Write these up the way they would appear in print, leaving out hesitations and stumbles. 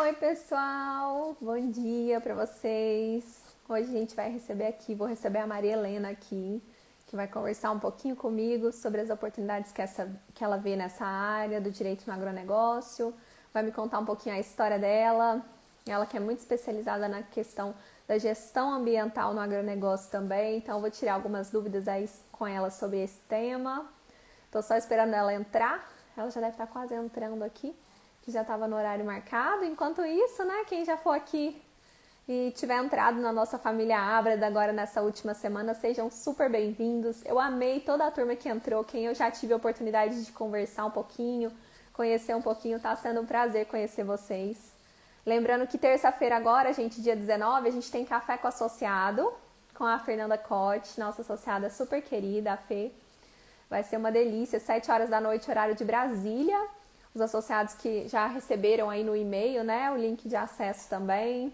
Oi, pessoal! Bom dia para vocês. Hoje a gente vai receber aqui, vou receber a Maria Helena aqui, que vai conversar um pouquinho comigo sobre as oportunidades que ela vê nessa área do direito no agronegócio. Vai me contar um pouquinho a história dela. Ela que é muito especializada na questão da gestão ambiental no agronegócio também, então eu vou tirar algumas dúvidas aí com ela sobre esse tema. Tô só esperando ela entrar. Ela já deve estar quase entrando aqui, que já estava no horário marcado. Enquanto isso, né, quem já for aqui e tiver entrado na nossa família Ábreda agora nessa última semana, sejam super bem-vindos. Eu amei toda a turma que entrou, quem eu já tive a oportunidade de conversar um pouquinho, conhecer um pouquinho, tá sendo um prazer conhecer vocês. Lembrando que terça-feira agora, gente, dia 19, a gente tem café com o associado, com a Fernanda Cote, nossa associada super querida, a Fê. Vai ser uma delícia, 7 horas da noite, horário de Brasília. Os associados que já receberam aí no e-mail, né, o link de acesso também.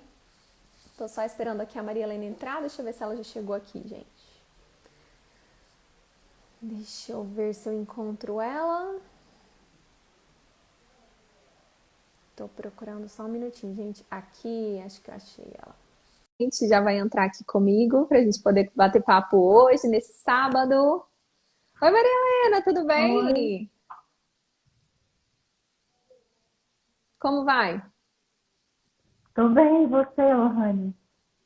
Tô só esperando aqui a Maria Helena entrar, deixa eu ver se ela já chegou aqui, gente. Deixa eu ver se eu encontro ela. Tô procurando só um minutinho, gente. Aqui, acho que eu achei ela. A gente já vai entrar aqui comigo pra gente poder bater papo hoje, nesse sábado. Oi, Maria Helena, tudo Oi, bem? Como vai? tô bem, e você, Lohane?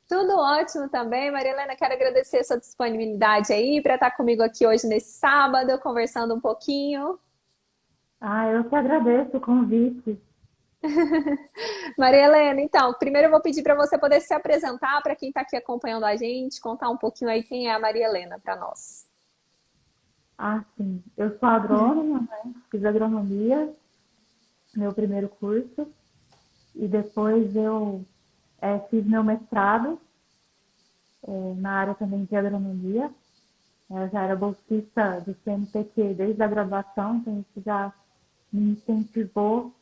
Tudo ótimo também, Maria Helena. Quero agradecer a sua disponibilidade aí para estar comigo aqui hoje nesse sábado, conversando um pouquinho. Ah, eu que agradeço o convite. Maria Helena, então, primeiro eu vou pedir para você poder se apresentar para quem está aqui acompanhando a gente, contar um pouquinho aí quem é a Maria Helena para nós. Ah, sim, eu sou agrônoma, né? Fiz agronomia, meu primeiro curso, e depois eu fiz meu mestrado na área também de agronomia. Eu já era bolsista do CNPq desde a graduação, então isso já me incentivou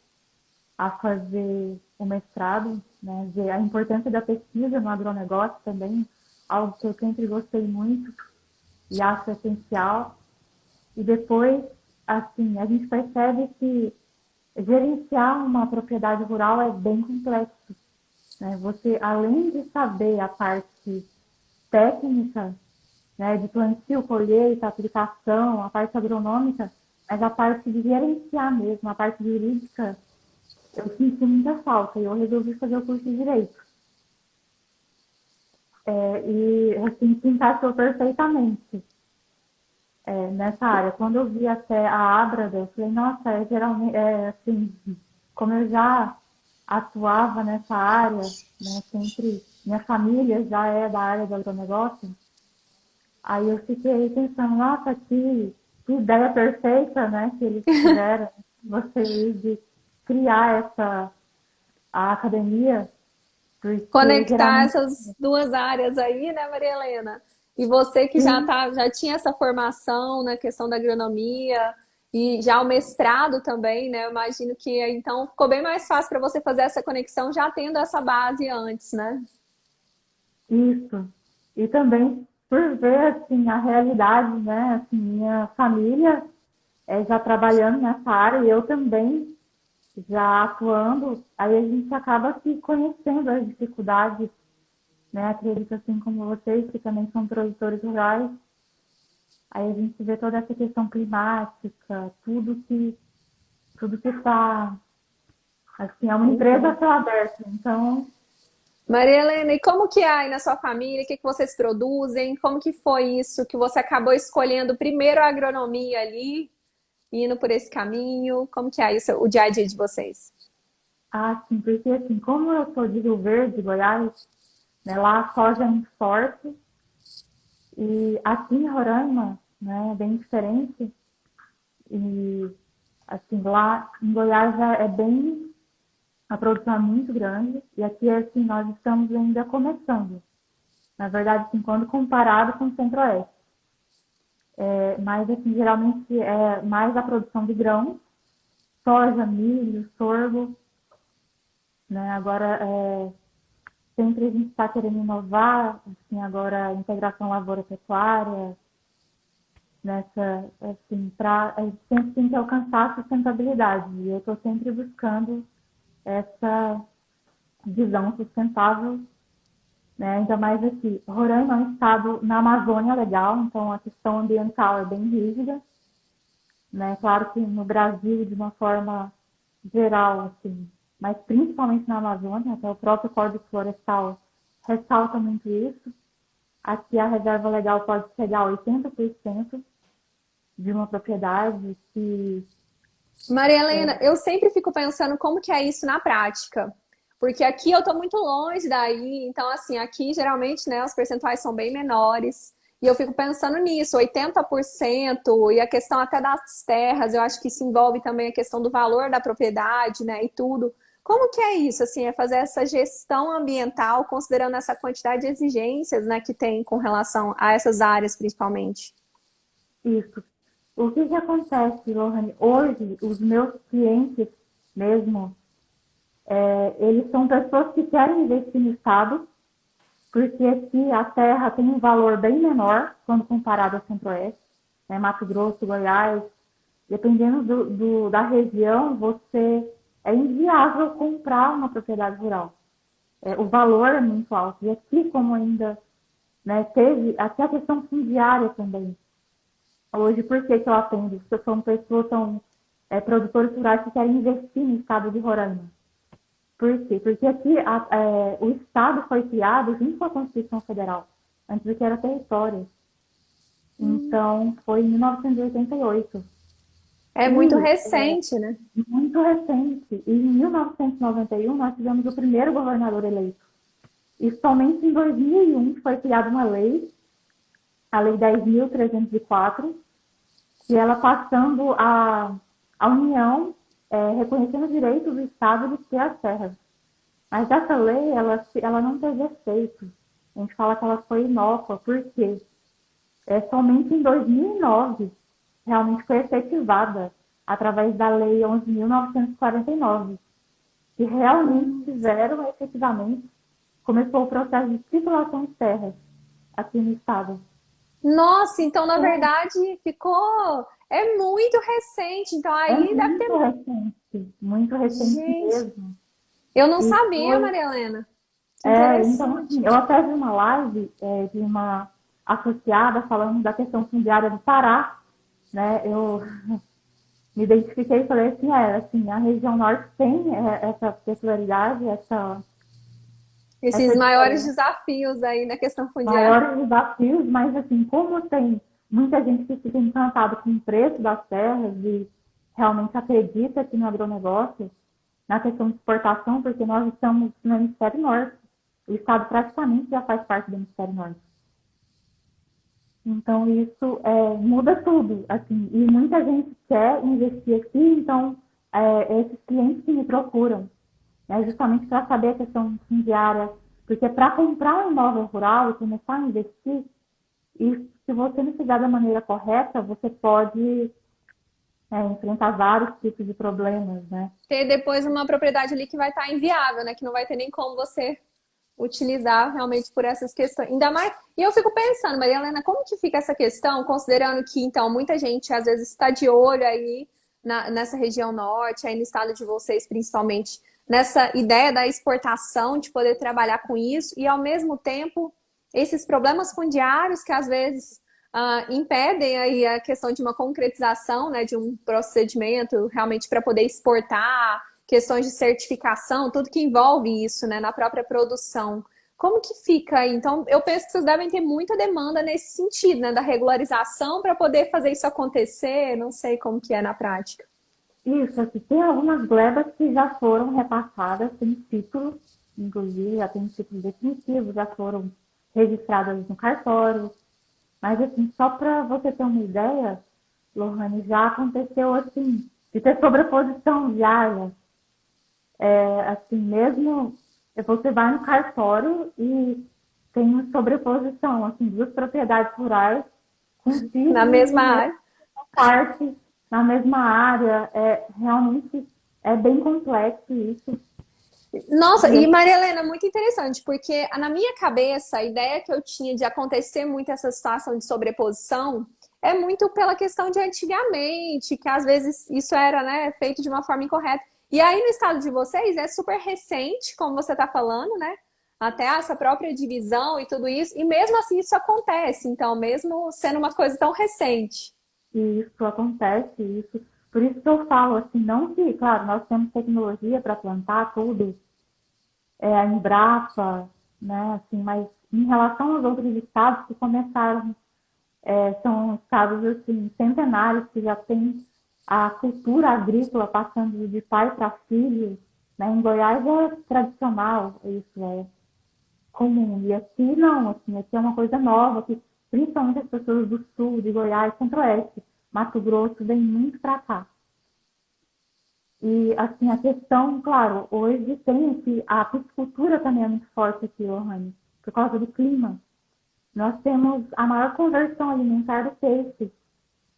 a fazer o mestrado, né? Ver a importância da pesquisa no agronegócio também, algo que eu sempre gostei muito e acho essencial. E depois, assim, a gente percebe que gerenciar uma propriedade rural é bem complexo, né? Você, além de saber a parte técnica, né, de plantio, colheita, aplicação, a parte agronômica, mas a parte de gerenciar mesmo, a parte jurídica, eu senti muita falta e eu resolvi fazer o curso de Direito. E, assim, se encaixou perfeitamente nessa área. Quando eu vi até a Abrada, eu falei, nossa, geralmente, assim, como eu já atuava nessa área, né, sempre, minha família já é da área do agronegócio, aí eu fiquei pensando, nossa, que ideia perfeita, né, que eles tiveram, vocês, de criar a academia, porque Conectar geralmente, essas duas áreas aí, né, Maria Helena? E você que sim, já tinha essa formação na questão da agronomia e já o mestrado também, né? Eu imagino que então ficou bem mais fácil para você fazer essa conexão já tendo essa base antes, né? isso. E também por ver, assim, a realidade, né, assim, minha família já trabalhando nessa área e eu também já atuando, aí a gente acaba se conhecendo as dificuldades, né? Acredito assim como vocês, que também são produtores rurais, aí a gente vê toda essa questão climática, tudo que está, assim, é uma empresa a Uhum. céu aberto, então, Maria Helena, e como que é aí na sua família? O que que vocês produzem? Como que foi isso que você acabou escolhendo primeiro a agronomia ali, indo por esse caminho? Como que é isso, o dia a dia de vocês? assim, porque assim, como eu sou de Rio Verde, Goiás, né, lá a soja é muito forte, e aqui em Roraima, né, é bem diferente, e assim, lá em Goiás é bem, a produção é muito grande, e aqui, assim, nós estamos ainda começando. Na verdade, assim, quando comparado com o Centro-Oeste. Mas, assim, geralmente é mais a produção de grãos, soja, milho, sorgo, né? Agora, sempre a gente está querendo inovar, assim, agora a integração lavoura-pecuária, nessa, assim, a gente sempre tem que alcançar a sustentabilidade. E eu estou sempre buscando essa, visão sustentável, né? Ainda mais aqui. Roraima é um estado na Amazônia legal, então a questão ambiental é bem rígida, né? Claro que no Brasil, de uma forma geral, assim, mas principalmente na Amazônia, até o próprio Código Florestal ressalta muito isso. Aqui a reserva legal pode chegar a 80% de uma propriedade que... Maria Helena, eu sempre fico pensando como que é isso na prática. Porque aqui eu tô muito longe daí, então assim, aqui geralmente, né, os percentuais são bem menores. E eu fico pensando nisso, 80% e a questão até das terras, eu acho que isso envolve também a questão do valor da propriedade, né, e tudo. Como que é isso, assim, é fazer essa gestão ambiental, considerando essa quantidade de exigências, né, que tem com relação a essas áreas, principalmente? Isso. O que acontece, Lohane? Hoje, os meus clientes mesmo, eles são pessoas que querem investir no Estado, porque aqui a terra tem um valor bem menor quando comparado ao Centro-Oeste, né? Mato Grosso, Goiás. Dependendo da região, você é inviável comprar uma propriedade rural. O valor é muito alto. E aqui, como ainda, né, teve até a questão fundiária também. Hoje, por que eu atendo? Porque são pessoas, são produtores rurais que querem investir no estado de Roraima. Por quê? Porque aqui o estado foi criado junto com a Constituição Federal, antes que era território. Então, foi em 1988. É muito recente, né? Muito recente. E em 1991, nós tivemos o primeiro governador eleito. E somente em 2001 foi criada uma lei, a Lei 10.304, que ela passando a União, reconhecendo o direito do Estado de ter as terras. Mas essa lei, ela não teve efeito. A gente fala que ela foi inócua, porque somente em 2009 realmente foi efetivada através da Lei 11.949, que realmente fizeram efetivamente, começou o processo de titulação de terras aqui no estado. Nossa, então na verdade ficou. É muito recente, então É aí deve ter. muito recente Gente, mesmo. eu não E sabia, foi, Maria Helena. Que então, interessante. assim, eu até vi uma live de uma associada falando da questão fundiária do Pará, né? Eu me identifiquei e falei assim, a região norte tem essa peculiaridade, Esses essa maiores diferença, desafios aí na questão fundiária. maiores desafios, mas assim, como tem muita gente que fica encantada com o preço das terras e realmente acredita aqui no agronegócio, na questão de exportação, porque nós estamos no hemisfério norte. O estado praticamente já faz parte do hemisfério norte. Então, isso muda tudo, assim, e muita gente quer investir aqui, então, esses clientes que me procuram, né, justamente para saber a questão fundiária, porque para comprar um imóvel rural e começar a investir, e se você não fizer da maneira correta, você pode enfrentar vários tipos de problemas, né? Ter depois uma propriedade ali que vai estar inviável, né? Que não vai ter nem como você utilizar realmente por essas questões. Ainda mais. E eu fico pensando, Maria Helena, como que fica essa questão, considerando que, então, muita gente às vezes está de olho aí nessa região norte, aí no estado de vocês, principalmente, nessa ideia da exportação, de poder trabalhar com isso, e ao mesmo tempo, esses problemas fundiários que às vezes impedem aí a questão de uma concretização, né, de um procedimento realmente para poder exportar, questões de certificação, tudo que envolve isso, né, na própria produção. Como que fica aí? Então, eu penso que vocês devem ter muita demanda nesse sentido, né, da regularização para poder fazer isso acontecer. Não sei como que é na prática. Isso, assim, tem algumas glebas que já foram repassadas, tem títulos, inclusive já tem títulos definitivos, já foram registradas no cartório. Mas, assim, só para você ter uma ideia, Lohane, já aconteceu, assim, de ter sobreposição de áreas. Assim, mesmo você vai no cartório e tem uma sobreposição, assim, duas propriedades rurais com Na títulos mesma no mesmo área. parte, na mesma área. Realmente é bem complexo isso. Nossa, E e Maria Helena, muito interessante, porque na minha cabeça, a ideia que eu tinha de acontecer muito essa situação de sobreposição é muito pela questão de antigamente, que às vezes isso era, né, feito de uma forma incorreta. E aí, no estado de vocês, é super recente, como você está falando, né? Até essa própria divisão e tudo isso. E mesmo assim, isso acontece. Então, mesmo sendo uma coisa tão recente. E isso acontece, isso. Por isso que eu falo assim, não que, claro, nós temos tecnologia para plantar tudo, a Embrapa, né, assim, mas em relação aos outros estados que começaram, são estados assim, centenários que já têm a cultura agrícola passando de pai para filho, né? Em Goiás é tradicional, isso é comum. E aqui não, assim, aqui é uma coisa nova, que principalmente as pessoas do sul, de Goiás, centro-oeste, Mato Grosso, vem muito para cá. E, assim, a questão, claro, hoje tem que a piscicultura também é muito forte aqui, Lohane, por causa do clima. Nós temos a maior conversão alimentar do peixe,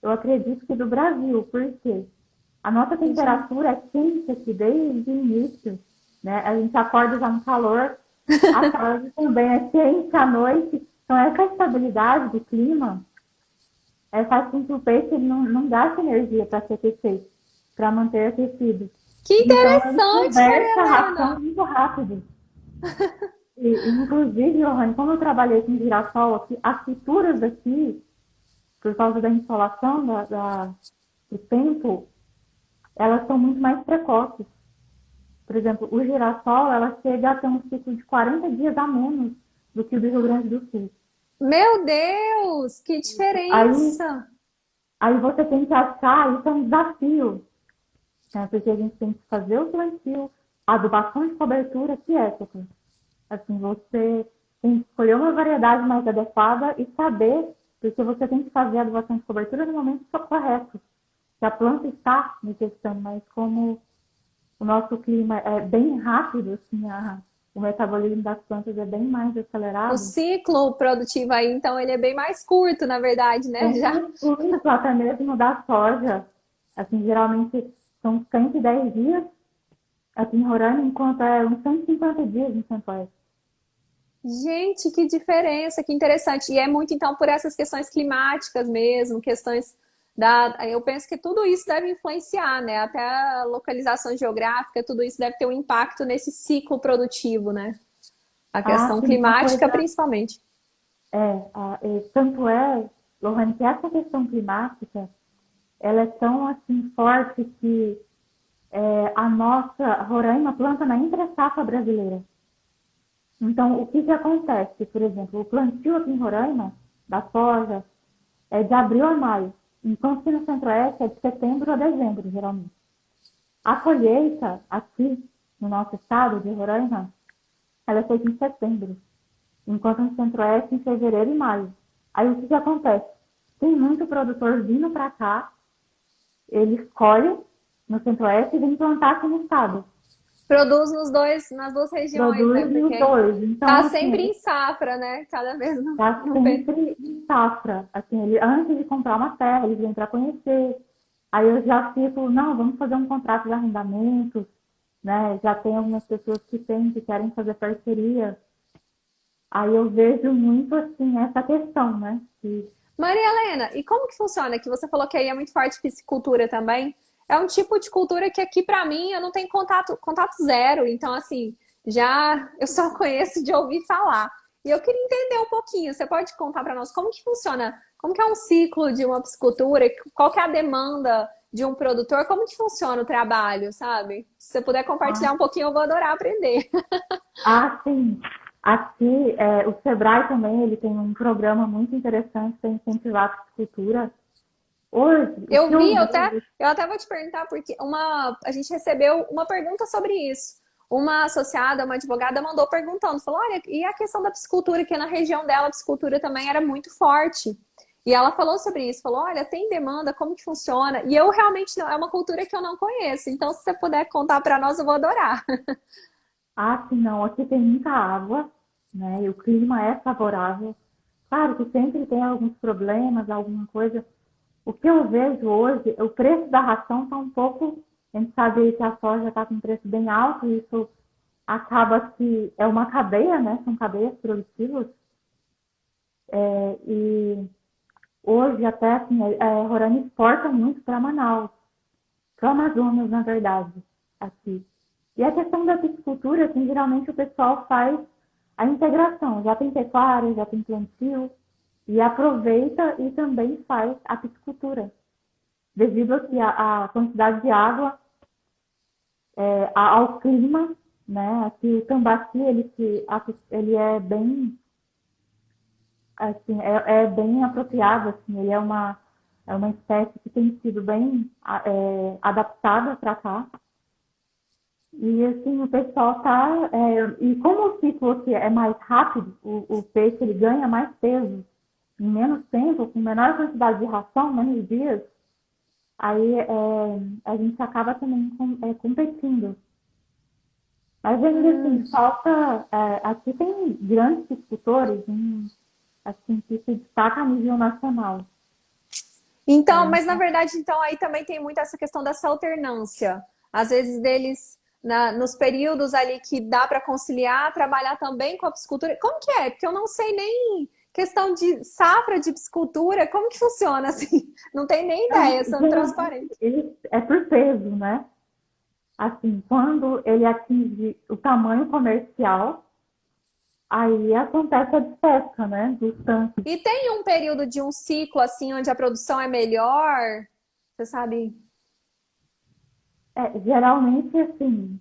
eu acredito que do Brasil, porque a nossa temperatura é quente aqui desde o início, né? A gente acorda já no calor, a tarde também é quente, à noite. Então, essa estabilidade do clima faz com que o peixe ele não gaste energia para se aquecer, para manter aquecido. Que Então, ele interessante, conversa Maria a ração Helena! muito rápido. Inclusive, Johanny, como eu trabalhei com girassol aqui, as culturas daqui, por causa da insolação do tempo, elas são muito mais precoces. Por exemplo, o girassol, ela chega a ter um ciclo de 40 dias a menos do que o do Rio Grande do Sul. Meu Deus, que Aí, diferença! aí você tem que achar, isso é um desafio, né? Porque a gente tem que fazer o plantio, a adubação de cobertura, que época. Assim, você tem que escolher uma variedade mais adequada e saber, porque você tem que fazer a adubação de cobertura no momento correto, que a planta está necessitando, mas como o nosso clima é bem rápido, assim, o metabolismo das plantas é bem mais O acelerado, ciclo produtivo aí, então, ele é bem mais curto, na verdade, né? bem Já. mais curto até mesmo da soja. Assim, geralmente são 110 dias aqui em Roraima, enquanto é uns 150 dias em Centro-Oeste. Gente, que diferença, que interessante. E é muito, então, por essas questões climáticas mesmo, questões da. Eu penso que tudo isso deve influenciar, né? Até a localização geográfica, tudo isso deve ter um impacto nesse ciclo produtivo, né? A Ah, questão sim, uma climática, coisa principalmente. tanto é, Lohane, que essa questão climática, ela é tão assim forte que a nossa Roraima planta na entre-safra brasileira. Então, o que que acontece? Por exemplo, o plantio aqui em Roraima, da soja, é de abril a maio, enquanto que no Centro-Oeste é de setembro a dezembro, geralmente. A colheita aqui no nosso estado de Roraima, ela é feita em setembro, enquanto no Centro-Oeste em fevereiro e maio. Aí o que que acontece? Tem muito produtor vindo para cá, ele escolhe no Centro-Oeste e vem plantar aqui no estado. Produz nos dois, nas duas regiões, né? Produz nos Porque dois. Então, tá assim, sempre ele em safra, né? Cada vez está no sempre em safra. Assim, ele, antes de comprar uma terra, ele vem para conhecer. Aí eu já fico, não, vamos fazer um contrato de arrendamento, né? Já tem algumas pessoas que querem fazer parceria. Aí eu vejo muito, assim, essa questão, né? Maria Helena, e como que funciona? Que você falou que aí é muito forte piscicultura também. É um tipo de cultura que aqui para mim eu não tenho contato zero. Então, assim, já eu só conheço de ouvir falar. E eu queria entender um pouquinho. Você pode contar para nós como que funciona? Como que é um ciclo de uma piscicultura? Qual que é a demanda de um produtor? Como que funciona o trabalho, sabe? Se você puder compartilhar um pouquinho, eu vou adorar aprender. Sim. Aqui, o Sebrae também, ele tem um programa muito interessante para incentivar a piscicultura. Hoje, o que Eu vi, eu vejo... eu até vou te perguntar, porque a gente recebeu uma pergunta sobre isso. Uma associada, uma advogada, mandou perguntando, falou, olha, e a questão da piscicultura, que na região dela a piscicultura também era muito forte. E ela falou sobre isso, falou, olha, tem demanda, como que funciona? E eu realmente não, é uma cultura que eu não conheço, então se você puder contar para nós, eu vou adorar. Sim, não, aqui tem muita água, né? E o clima é favorável. Claro que sempre tem alguns problemas, alguma coisa. O que eu vejo hoje, o preço da ração está um pouco... A gente sabe que a soja está com um preço bem alto, e isso acaba que é uma cadeia, né? São cadeias produtivas. E hoje até assim, Roraima exporta muito para Manaus, para o Amazonas, na verdade. aqui. E a questão da piscicultura, assim, geralmente o pessoal faz a integração. Já tem pecuária, já tem plantio, e aproveita e também faz a piscicultura. Devido aqui à quantidade de água, ao clima, né? Aqui o tambaqui, ele é bem, assim, bem apropriado, assim, ele é uma espécie que tem sido bem adaptada para cá. E assim, o pessoal tá. E como o ciclo aqui é mais rápido, o peixe ele ganha mais peso em menos tempo, com menor quantidade de ração, menos dias, aí a gente acaba também competindo. Mas ainda assim, falta. Aqui tem grandes piscicultores, assim, que se destacam a nível nacional. Então, mas na verdade, então aí também tem muito essa questão dessa alternância. Às vezes deles, nos períodos ali que dá para conciliar, trabalhar também com a piscicultura. Como que é? Porque eu não sei nem questão de safra de piscicultura, como que funciona assim? Não tenho nem ideia, sendo transparente. É por peso, né? Assim, quando ele atinge o tamanho comercial, aí acontece a despesca, né, dos tanques. E tem um período de um ciclo assim onde a produção é melhor? Você sabe? Geralmente, assim,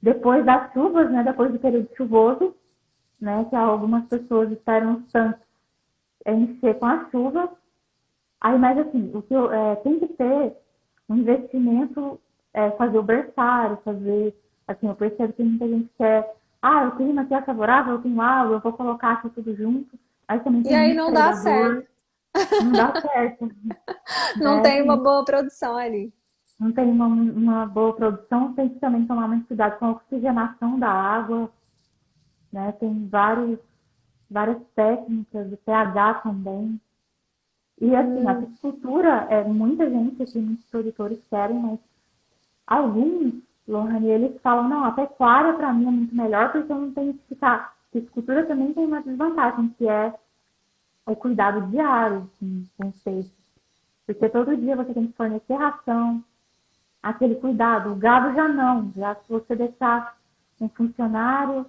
depois das chuvas, né, depois do período chuvoso, né, que algumas pessoas esperam os tanques encher com a chuva. Aí, mas assim, tem que ter um investimento, fazer o berçário, fazer, assim, eu percebo que muita gente quer, o clima aqui é favorável, eu tenho água, eu vou colocar aqui tudo junto. Aí também E tem aí muito não dá predador, certo. não dá certo, Não né? tem uma Assim, boa produção ali. não tem uma boa produção, tem que também tomar muito cuidado com a oxigenação da água, né? Tem várias técnicas, o pH também. E assim, a piscicultura, muita gente aqui, muitos produtores querem, mas alguns, Lohane, eles falam, não, a pecuária para mim é muito melhor porque eu não tenho que ficar. Piscicultura também tem uma desvantagem, que é o cuidado diário com os peixes. Porque todo dia você tem que fornecer ração, aquele cuidado. O gado já não, já se você deixar um funcionário,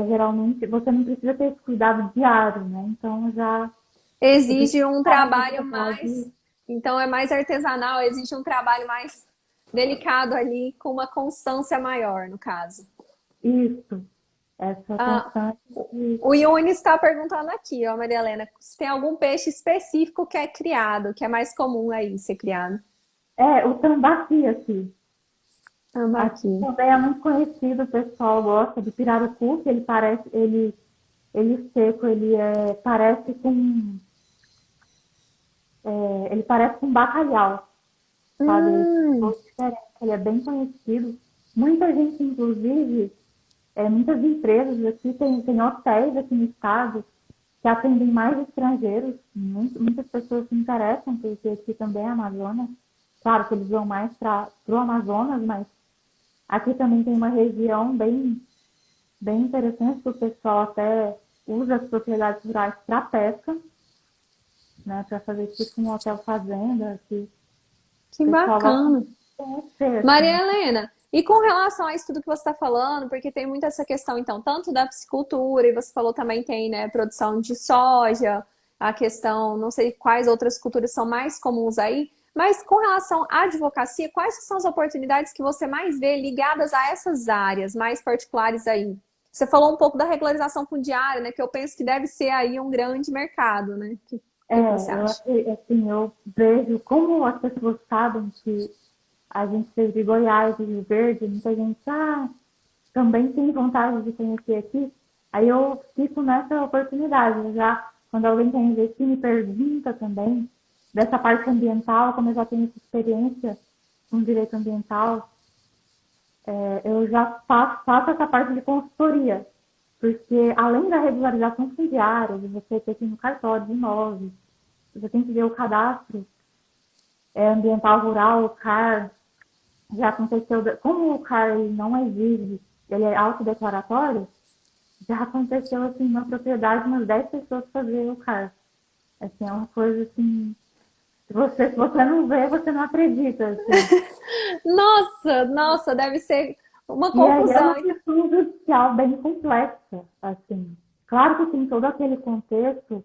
geralmente você não precisa ter esse cuidado diário, né? Então já o Exige um piscicultor você trabalho pode. mais, então é mais artesanal, exige um trabalho mais delicado ali, com uma constância maior, no caso. Isso, essa Ah, constante de. o Yuni está perguntando aqui, ó, Maria Helena, se tem algum peixe específico que é criado, que é mais comum aí ser criado. O tambaqui aqui. Aqui Tambaqui. também é muito conhecido, o pessoal gosta de pirarucu, que ele seco, ele parece com bacalhau, sabe? Ele tem um Hum, gosto diferente, ele é bem conhecido. Muita gente, inclusive, muitas empresas aqui, tem hotéis aqui no estado que atendem mais estrangeiros, muitas pessoas se interessam, porque aqui também é Amazonas. Claro que eles vão mais para o Amazonas, mas aqui também tem uma região bem interessante, que o pessoal até usa as propriedades rurais para pesca, né, para fazer tipo um hotel fazenda, que que o pessoal gosta bacana. muito de conhecer, Maria assim. Helena, e com relação a isso tudo que você está falando, porque tem muito essa questão, então, tanto da piscicultura, e você falou também tem, né, produção de soja, a questão, não sei quais outras culturas são mais comuns aí, mas com relação à advocacia, quais são as oportunidades que você mais vê ligadas a essas áreas mais particulares aí? Você falou um pouco da regularização fundiária, né, que eu penso que deve ser aí um grande mercado, né? O que você Eu, acha? assim, eu vejo como as pessoas sabem que a gente fez de Goiás e Rio Verde, muita gente, também tem vontade de conhecer aqui. Aí eu fico nessa oportunidade. Já, quando alguém quer investir, me pergunta também dessa parte ambiental, como eu já tenho essa experiência com direito ambiental, eu já faço essa parte de consultoria. Porque além da regularização fundiária, de você ter que ir no cartório de imóveis, você tem que ver o cadastro ambiental rural, o CAR. Já aconteceu, como o CAR ele não exige, ele é autodeclaratório, já aconteceu assim, na propriedade, umas 10 pessoas fazer o CAR. Assim, é uma coisa assim, Se você não vê, você não acredita, assim. Nossa, nossa, deve ser uma E aí é confusão. uma questão judicial bem complexa, assim. Claro que tem todo aquele contexto,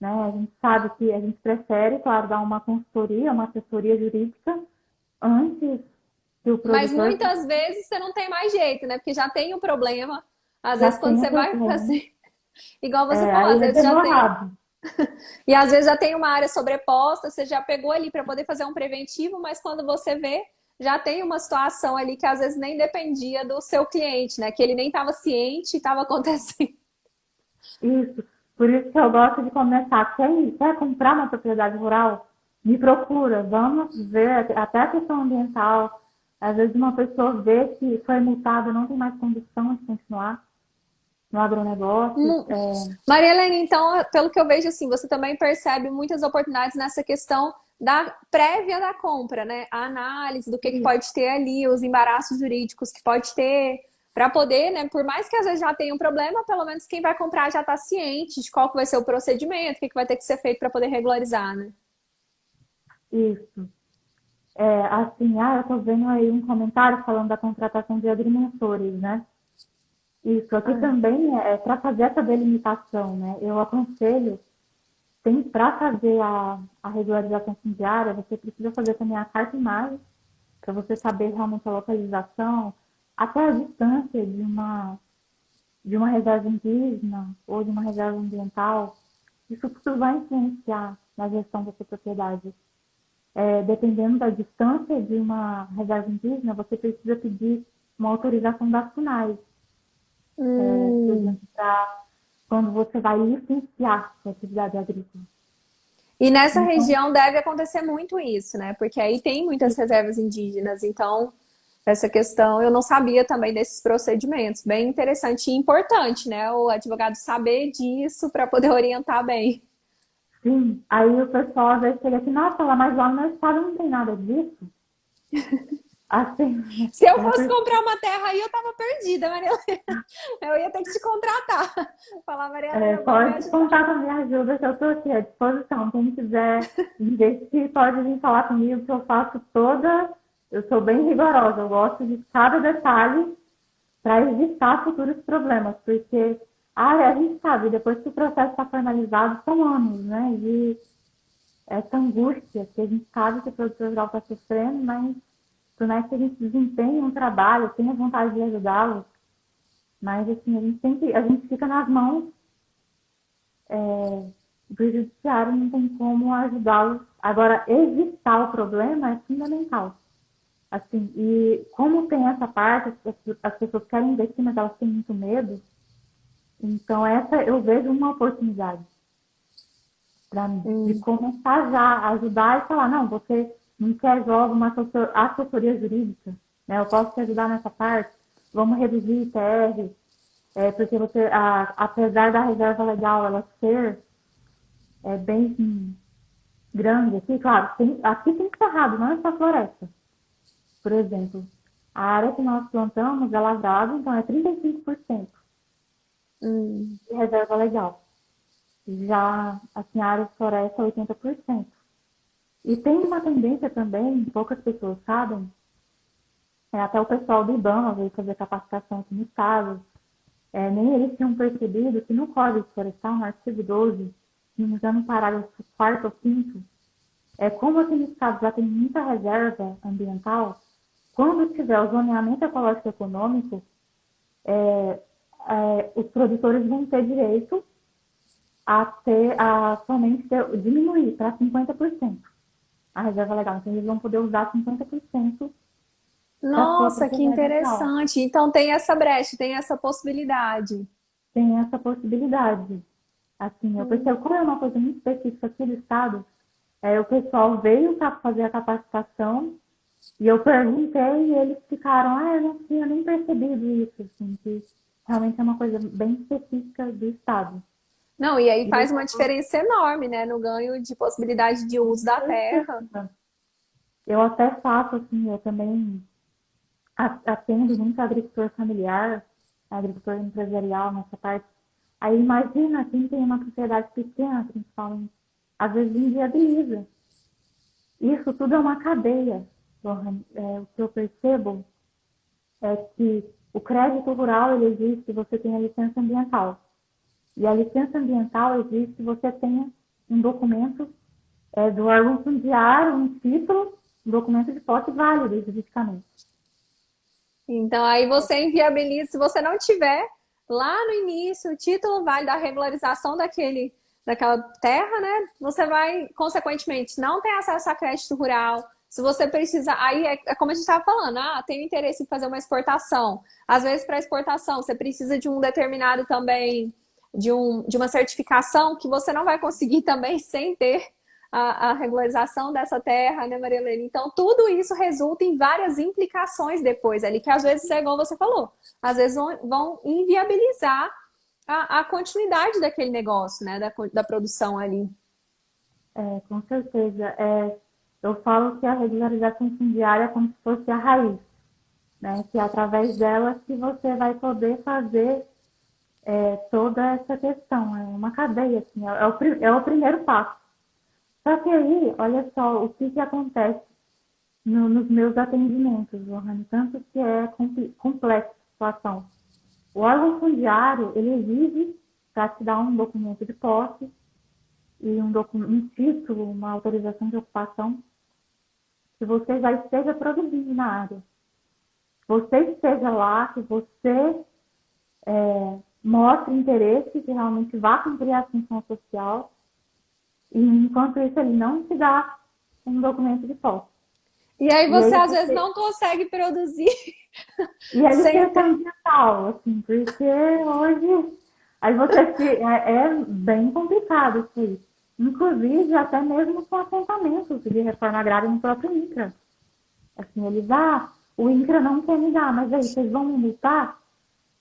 né? A gente sabe que a gente prefere, claro, dar uma consultoria, uma assessoria jurídica antes que o Mas produtor muitas vezes você não tem mais jeito, né? Porque já tem o problema. Às já vezes, quando tenha você vai problema. fazer, igual você É, falou, às aí é vezes já tem. demorado. E às vezes já tem uma área sobreposta, você já pegou ali para poder fazer um preventivo, mas quando você vê, já tem uma situação ali que às vezes nem dependia do seu cliente, né? Que ele nem estava ciente e estava acontecendo. Isso. Por isso que eu gosto de começar. Quer comprar uma propriedade rural? Me procura. Vamos ver até a questão ambiental. Às vezes uma pessoa vê que foi multada, não tem mais condição de continuar no agronegócio. Maria Helena, então, pelo que eu vejo, assim, você também percebe muitas oportunidades nessa questão da prévia da compra, né? A análise do que pode ter ali, os embaraços jurídicos que pode ter, para poder, né? Por mais que às vezes já tenha um problema, pelo menos quem vai comprar já está ciente de qual que vai ser o procedimento, o que vai ter que ser feito para poder regularizar, né? Isso. Assim, eu estou vendo aí um comentário falando da contratação de agrimensores, né? Isso aqui Ah, também é para fazer essa delimitação, né? Eu aconselho, tem para fazer a regularização fundiária, você precisa fazer também a carta imagem, para você saber realmente a localização, até a distância de uma reserva indígena ou de uma reserva ambiental. Isso tudo vai influenciar na gestão da sua propriedade. Dependendo da distância de uma reserva indígena, você precisa pedir uma autorização da FUNAI, por hum. exemplo, para quando você vai licenciar sua atividade agrícola. E nessa Então, região deve acontecer muito isso, né? Porque aí tem muitas reservas indígenas, então essa questão eu não sabia também desses procedimentos. Bem interessante e importante, né? O advogado saber disso para poder orientar bem. sim, aí o pessoal às vezes chega assim, nossa, mas lá no meu estado não tem nada disso. Assim, Se eu é, fosse comprar uma terra aí, eu tava perdida, Maria Helena. Eu ia ter que te contratar. Falar, Maria Helena, vamos me pode ajudar. contar com a minha ajuda, que eu estou aqui à disposição. Quem quiser investir, pode vir falar comigo, que eu faço toda. Eu sou bem rigorosa, eu gosto de cada detalhe para evitar futuros problemas, porque a gente sabe, depois que o processo está formalizado, são anos, né? De essa angústia que a gente sabe que o produtor rural está sofrendo, mas por mais que a gente desempenhe um trabalho, tenha vontade de ajudá-lo, mas assim, a gente fica nas mãos do judiciário, não tem como ajudá-los. Agora, evitar o problema é fundamental. Assim, e como tem essa parte, as pessoas querem investir, mas elas têm muito medo, então essa eu vejo uma oportunidade para mim, de Hum. começar já a ajudar e falar, não, você não quer logo uma assessoria jurídica, né? Eu posso te ajudar nessa parte, vamos reduzir ITR, porque apesar da reserva legal ela ser bem grande aqui, claro, aqui tem cerrado, não é só floresta. Por exemplo, a área que nós plantamos é lavrada, então é 35% Hum. de reserva legal. Já assim, a área de floresta é 80%. E tem uma tendência também, poucas pessoas sabem, até o pessoal do IBAMA veio fazer capacitação aqui no estado, nem eles tinham percebido que no Código Florestal, no artigo 12, se não me engano, no parágrafo 4 ou 5, como aqui no estado já tem muita reserva ambiental, quando tiver o zoneamento ecológico econômico, os produtores vão ter direito a somente diminuir para 50% a reserva legal. Então, eles vão poder usar 50% da sua Nossa, que propriedade rural. interessante. Então tem essa brecha, tem essa possibilidade. Tem essa possibilidade. Assim, eu percebo, como é uma coisa muito específica aqui do Estado, o pessoal veio para fazer a capacitação e eu perguntei e eles ficaram, eu não tinha nem percebido isso, assim, que realmente é uma coisa bem específica do Estado. Não, e aí E eu, faz uma diferença enorme, né, no ganho de possibilidade de uso da terra. eu até faço, assim, eu também atendo muito agricultor familiar, agricultor empresarial nessa parte. Aí imagina quem tem uma propriedade pequena, principalmente, às vezes inviabiliza. Isso tudo é uma cadeia, Lohane. O que eu percebo é que o crédito rural ele existe se você tem a licença ambiental. E a licença ambiental existe se você tenha um documento do órgão fundiário, um título, um documento de posse válido juridicamente. Então, aí você inviabiliza, se você não tiver lá no início o título válido da regularização daquela terra, né? Você vai, consequentemente, não ter acesso a crédito rural. Se você precisa, aí é como a gente estava falando, tem interesse em fazer uma exportação. Às vezes, para exportação, você precisa de um determinado também, de uma certificação que você não vai conseguir também sem ter a regularização dessa terra, né, Maria Helena? Então, tudo isso resulta em várias implicações depois ali, que às vezes é igual você falou, às vezes vão inviabilizar a continuidade daquele negócio, né, da produção ali. Com certeza. Eu falo que a regularização fundiária é como se fosse a raiz, né? Que é através dela que você vai poder fazer toda essa questão. É uma cadeia, assim, é o primeiro passo. Só que aí, olha só o que acontece nos meus atendimentos, Johanny, tanto que é complexa a situação. O órgão fundiário, ele exige para te dar um documento de posse e um título, uma autorização de ocupação, que você já esteja produzindo na área. Você esteja lá, que você mostre interesse, que realmente vá cumprir a função social, e enquanto isso ele não te dá um documento de posse. E aí E você aí às vezes você não consegue produzir E a sem licença ter. ambiental, assim, porque hoje aí você é bem complicado isso aí. Inclusive, até mesmo com assentamentos de reforma agrária no próprio INCRA. Assim, eles, o INCRA não quer me dar, mas aí vocês vão me multar?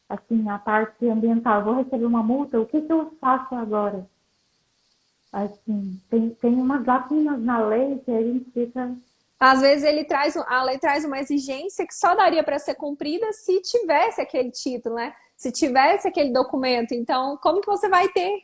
Assim, a parte ambiental, eu vou receber uma multa, o que eu faço agora? Assim, tem umas lacunas na lei que a gente fica. Às vezes a lei traz uma exigência que só daria para ser cumprida se tivesse aquele título, né? Se tivesse aquele documento. Então, como que você vai ter?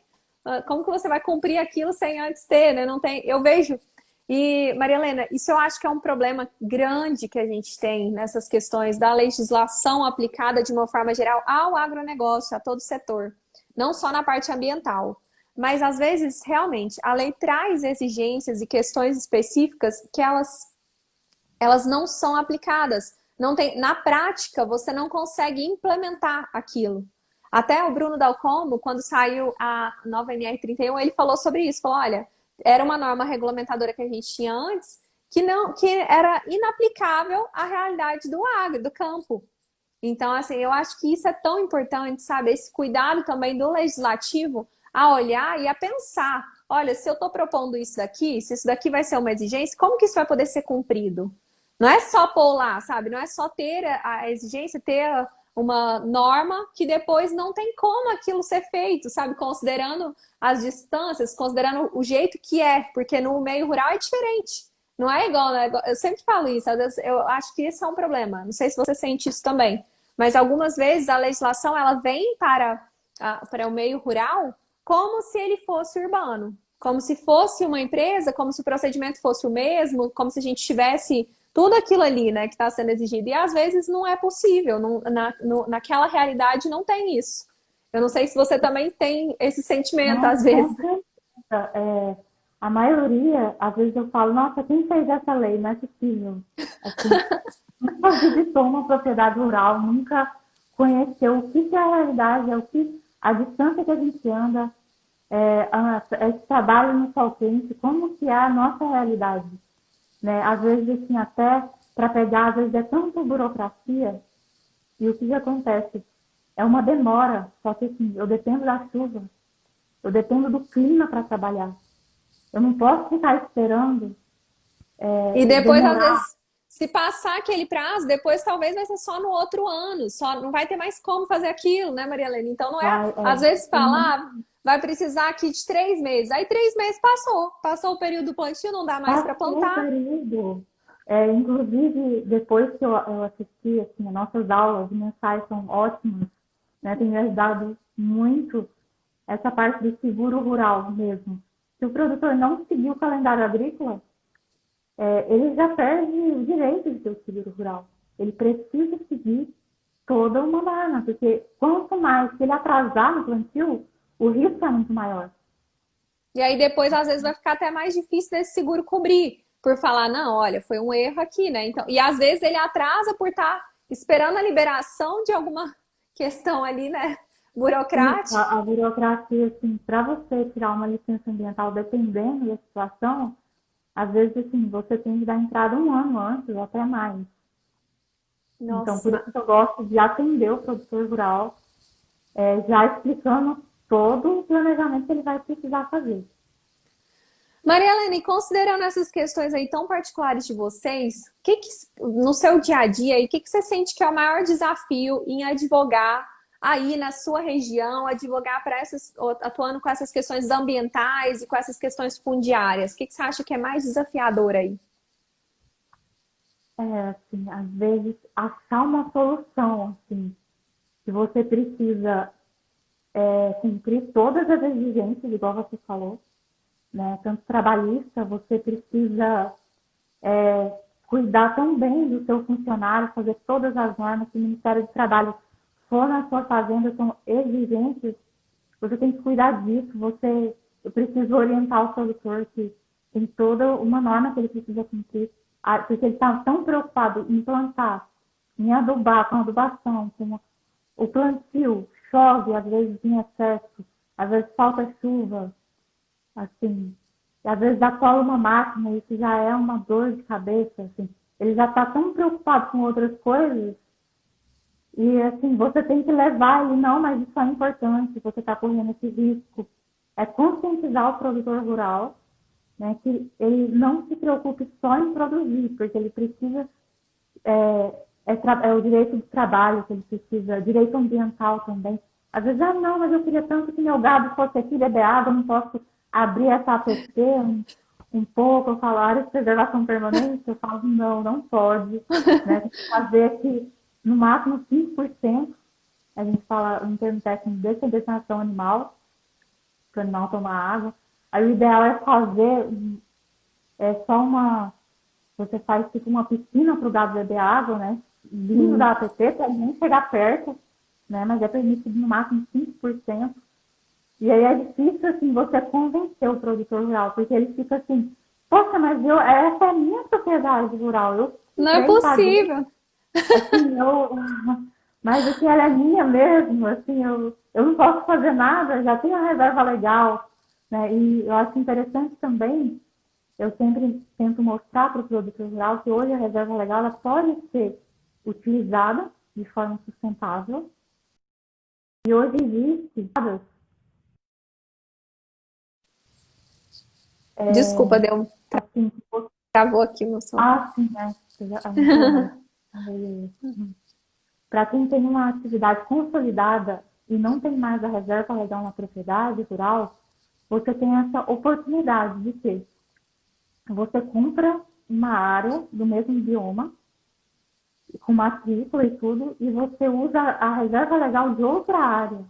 Como que você vai cumprir aquilo sem antes ter, né? Não tem. Eu vejo. E, Maria Helena, isso eu acho que é um problema grande que a gente tem nessas questões da legislação aplicada de uma forma geral ao agronegócio, a todo setor, não só na parte ambiental. Mas às vezes, realmente, a lei traz exigências e questões específicas que elas não são aplicadas. Não tem, na prática, você não consegue implementar aquilo. Até o Bruno Dalcombo, quando saiu a nova NR31, ele falou sobre isso. Falou, olha, era uma norma regulamentadora que a gente tinha antes que era inaplicável à realidade do agro, do campo. Então, assim, eu acho que isso é tão importante, sabe? Esse cuidado também do legislativo a olhar e a pensar, olha, se eu estou propondo isso daqui, se isso daqui vai ser uma exigência, como que isso vai poder ser cumprido? Não é só pôr lá, sabe? Não é só ter a exigência, ter uma norma que depois não tem como aquilo ser feito, sabe? Considerando as distâncias, considerando o jeito que é, porque no meio rural é diferente. Não é igual, né? Eu sempre falo isso, às vezes eu acho que esse é um problema. Não sei se você sente isso também. Mas algumas vezes a legislação ela vem para o meio rural como se ele fosse urbano, como se fosse uma empresa, como se o procedimento fosse o mesmo, como se a gente tivesse tudo aquilo ali, né, que está sendo exigido. E às vezes não é possível, naquela realidade não tem isso. Eu não sei se você também tem esse sentimento Não, às com vezes. certeza. A maioria, às vezes eu falo, nossa, quem fez essa lei? Não é possível. Assim, nunca visitou uma propriedade rural, nunca conheceu o que é a realidade, a distância que a gente anda, esse trabalho no sol quente, como que é a nossa realidade. Né? Às vezes, assim, até para pegar, às vezes é tanta burocracia, e o que acontece? É uma demora, só que assim, eu dependo da chuva, eu dependo do clima para trabalhar. Eu não posso ficar esperando E depois, às demorar. vezes, se passar aquele prazo, depois talvez vai ser só no outro ano, só não vai ter mais como fazer aquilo, né, Maria Helena? Então não é, Vai, às vezes tem muito. falar, vai precisar aqui de 3 meses. Aí 3 meses passou o período do plantio, não dá mais para Passou o plantar. período. Inclusive, depois que eu assisti, assim, as nossas aulas mensais são ótimas, né? Tem me ajudado muito essa parte do seguro rural mesmo. Se o produtor não seguir o calendário agrícola, ele já perde o direito de ter o seguro rural. Ele precisa seguir toda uma norma, porque quanto mais que ele atrasar no plantio, o risco é muito maior. E aí depois, às vezes, vai ficar até mais difícil desse seguro cobrir, por falar, não, olha, foi um erro aqui, né? Então, e às vezes ele atrasa por estar esperando a liberação de alguma questão ali, né? Isso, Burocrática. a burocracia, assim, para você tirar uma licença ambiental, dependendo da situação, às vezes, assim, você tem que dar entrada um ano antes ou até mais. Então, por Nossa. isso que eu gosto de atender o produtor rural, já explicando todo o planejamento que ele vai precisar fazer. Maria Helena, e considerando essas questões aí tão particulares de vocês, no seu dia a dia, o que você sente que é o maior desafio em advogar aí na sua região, advogar para essas, atuando com essas questões ambientais e com essas questões fundiárias? O que você acha que é mais desafiador aí? Assim, às vezes, achar uma solução, assim, que você precisa cumprir todas as exigências, igual você falou, né? Tanto trabalhista, você precisa cuidar tão bem do seu funcionário, fazer todas as normas que o Ministério do Trabalho for na sua fazenda, são exigentes, você tem que cuidar disso, eu preciso orientar o produtor que tem toda uma norma que ele precisa cumprir, porque ele está tão preocupado em plantar, em adubar, com adubação, com o plantio, chove às vezes em excesso, às vezes falta chuva, assim, e às vezes dá cola uma máquina, isso já é uma dor de cabeça, assim. Ele já está tão preocupado com outras coisas, e assim, você tem que levar ele, não, mas isso é importante, você está correndo esse risco. É conscientizar o produtor rural, né, que ele não se preocupe só em produzir, porque ele precisa, é o direito do trabalho que ele precisa, direito ambiental também. Às vezes, não, mas eu queria tanto que meu gado fosse aqui beber água, eu não posso abrir essa APP um pouco, eu falo área de preservação permanente, eu falo, não, não pode, né? Tem que fazer aqui no máximo 5%, a gente fala em termos técnicos de destinação animal, para o animal tomar água. Aí o ideal é fazer só você faz tipo uma piscina para o gado beber água, né? Vindo da APP, para ele nem chegar perto, né? Mas é permitido no máximo 5%. E aí é difícil, assim, você convencer o produtor rural, porque ele fica assim, poxa, mas essa é a minha propriedade rural, eu Não é comprei, paguei, possível. assim, mas assim, ela é minha mesmo, assim, eu não posso fazer nada, já tenho a reserva legal, né? E eu acho interessante também, eu sempre tento mostrar para o produtor rural que hoje a reserva legal ela pode ser utilizada de forma sustentável. E hoje existe, Desculpa, assim, travou aqui no som. sim, né? A internet. Para quem tem uma atividade consolidada e não tem mais a reserva legal na propriedade rural, você tem essa oportunidade de ter. Você compra uma área do mesmo bioma, com matrícula e tudo, e você usa a reserva legal de outra área.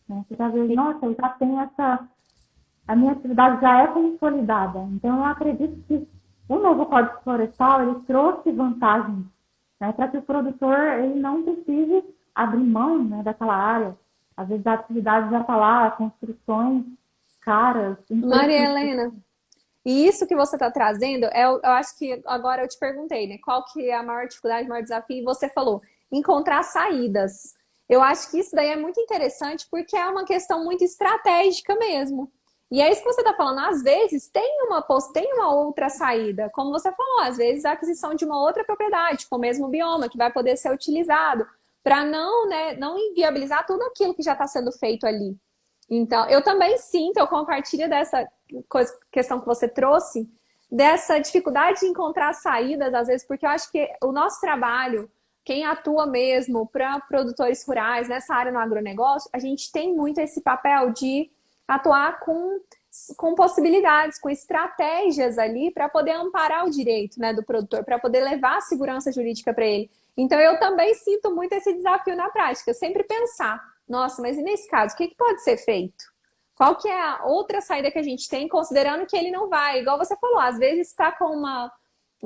Né? Você já vê, nossa, eu já tenho a minha atividade já é consolidada. Então, eu acredito que o novo Código Florestal ele trouxe vantagens, né, para que o produtor ele não precise abrir mão, né, daquela área. Às vezes a atividade já está lá, construções caras, Maria infraestrutura. Helena, e isso que você está trazendo, eu acho que agora eu te perguntei, né? Qual que é a maior dificuldade, o maior desafio? E você falou, encontrar saídas. Eu acho que isso daí é muito interessante porque é uma questão muito estratégica mesmo. E é isso que você está falando, às vezes tem uma outra saída. Como você falou, às vezes a aquisição de uma outra propriedade com o mesmo bioma que vai poder ser utilizado para não, né, não inviabilizar tudo aquilo que já está sendo feito ali. Então, eu também sinto, eu compartilho dessa questão que você trouxe, dessa dificuldade de encontrar saídas, às vezes, porque eu acho que o nosso trabalho, quem atua mesmo para produtores rurais, nessa área no agronegócio, a gente tem muito esse papel de atuar com possibilidades, com estratégias ali para poder amparar o direito, né, do produtor, para poder levar a segurança jurídica para ele. Então, eu também sinto muito esse desafio na prática, sempre pensar, nossa, mas e nesse caso, o que pode ser feito? Qual que é a outra saída que a gente tem, considerando que ele não vai, igual você falou, às vezes está com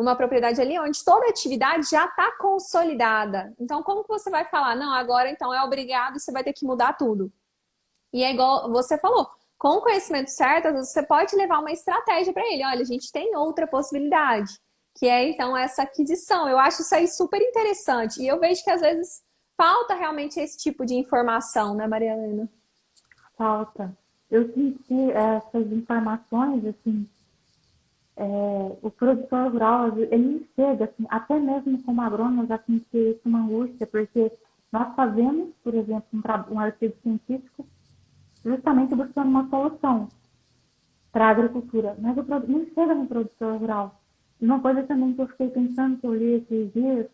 uma propriedade ali onde toda a atividade já está consolidada. Então, como que você vai falar? Não, agora então é obrigado, você vai ter que mudar tudo. E é igual você falou, com o conhecimento certo, às vezes você pode levar uma estratégia para ele. Olha, a gente tem outra possibilidade, que é então essa aquisição. Eu acho isso aí super interessante. E eu vejo que às vezes falta realmente esse tipo de informação, né, Maria Helena? Falta. Eu senti essas informações, assim, o produtor rural, ele chega, assim, até mesmo como agrônomo, eu já senti isso uma angústia, porque nós fazemos, por exemplo, um artigo científico justamente buscando uma solução para a agricultura, mas não chega no produtor rural. E uma coisa também que eu fiquei pensando, que eu li esses dias,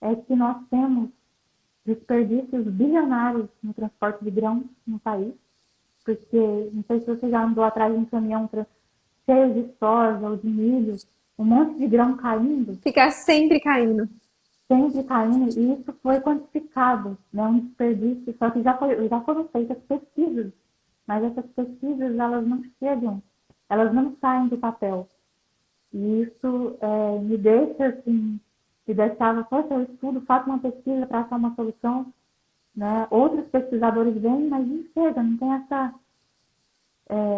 é que nós temos desperdícios bilionários no transporte de grãos no país, porque não sei se você já andou atrás de um caminhão cheio de soja ou de milho, um monte de grão caindo, Ficar sempre caindo. sempre caindo, e isso foi quantificado, né, um desperdício, só que já foram feitas pesquisas, mas essas pesquisas, elas não chegam, elas não saem do papel. E isso me deixa, assim, me deixava, poxa, eu estudo, faço uma pesquisa para achar uma solução, né? Outros pesquisadores vêm, mas não chega, não tem essa,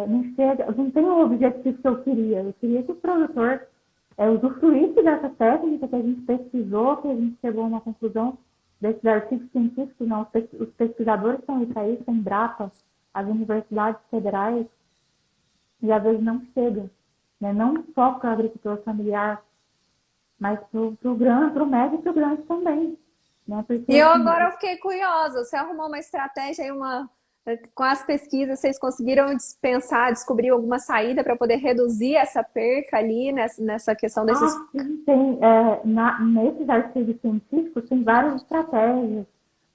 não chega, não tem o objetivo que eu queria. Eu queria que o produtor usufruísse dessa técnica que a gente pesquisou, que a gente chegou a uma conclusão desses artigos científicos, não, os pesquisadores são isso aí, são Embrapa, as universidades federais, e às vezes não chega, né? Não só para o agricultor familiar, mas para o médio e para o grande também, né? Porque, E eu assim, agora eu fiquei curiosa. Você arrumou uma estratégia aí, com as pesquisas, vocês conseguiram dispensar, descobrir alguma saída para poder reduzir essa perca ali nessa questão desses. sim, nesses artigos científicos tem várias estratégias,